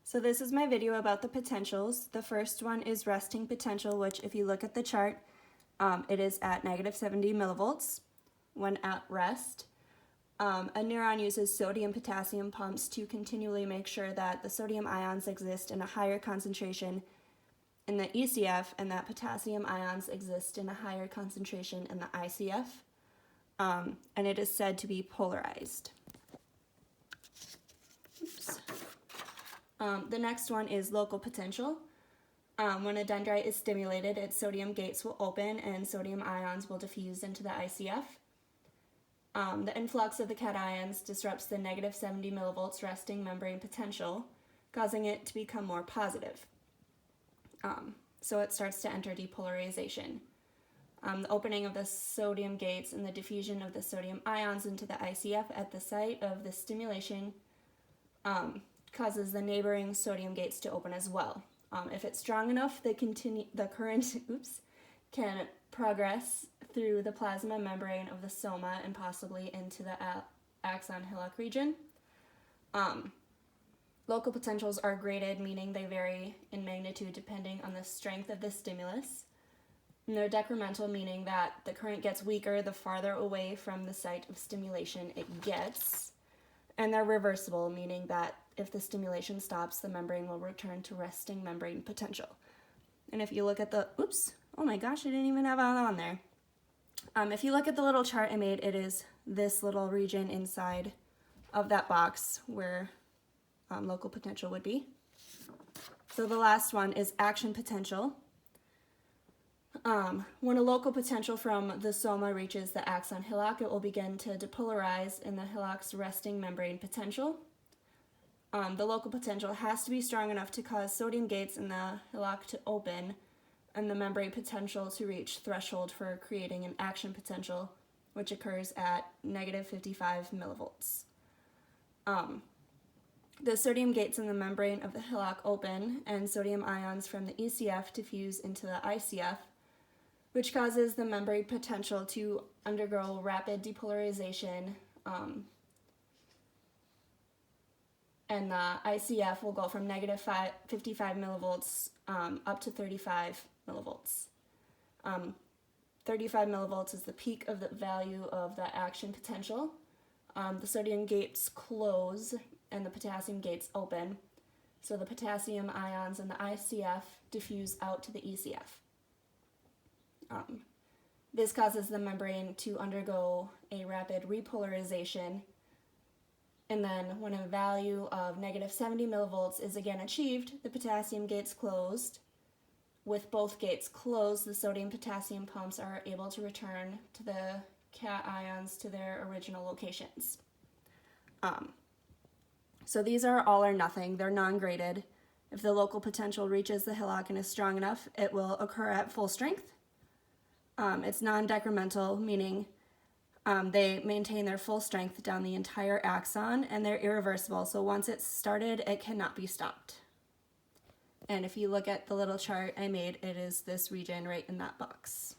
So this is my video about the potentials. The first one is resting potential, which if you look at the chart, it is at negative 70 millivolts when at rest. A neuron uses sodium-potassium pumps to continually make sure that the sodium ions exist in a higher concentration in the ECF and that potassium ions exist in a higher concentration in the ICF. And it is said to be polarized. Oops. The next one is local potential. When a dendrite is stimulated, its sodium gates will open and sodium ions will diffuse into the ICF. The influx of the cations disrupts the negative 70 millivolts resting membrane potential, causing it to become more positive. So it starts to enter depolarization. The opening of the sodium gates and the diffusion of the sodium ions into the ICF at the site of the stimulation causes the neighboring sodium gates to open as well. If it's strong enough, the current can progress through the plasma membrane of the soma and possibly into the axon hillock region. Local potentials are graded, meaning they vary in magnitude depending on the strength of the stimulus. And they're decremental, meaning that the current gets weaker the farther away from the site of stimulation it gets. And they're reversible, meaning that if the stimulation stops, the membrane will return to resting membrane potential. And if you look at the, oh my gosh, I didn't even have it on there. If you look at the little chart I made, it is this little region inside of that box where local potential would be. So the last one is action potential. When a local potential from the soma reaches the axon hillock, it will begin to depolarize in the hillock's resting membrane potential. The local potential has to be strong enough to cause sodium gates in the hillock to open and the membrane potential to reach threshold for creating an action potential, which occurs at negative 55 millivolts. The sodium gates in the membrane of the hillock open and sodium ions from the ECF diffuse into the ICF, which causes the membrane potential to undergo rapid depolarization, and the ICF will go from negative 55 millivolts up to 35 millivolts. 35 millivolts is the peak of the value of the action potential. The sodium gates close and the potassium gates open, so the potassium ions in the ICF diffuse out to the ECF. This causes the membrane to undergo a rapid repolarization, and then when a value of negative 70 millivolts is again achieved, the potassium gates closed. With both gates closed, the sodium-potassium pumps are able to return to the cations to their original locations. So these are all or nothing. They're non-graded. If the local potential reaches the hillock and is strong enough, it will occur at full strength. It's non-decremental, meaning they maintain their full strength down the entire axon, and they're irreversible. So once it's started, it cannot be stopped. And if you look at the little chart I made, it is this region right in that box.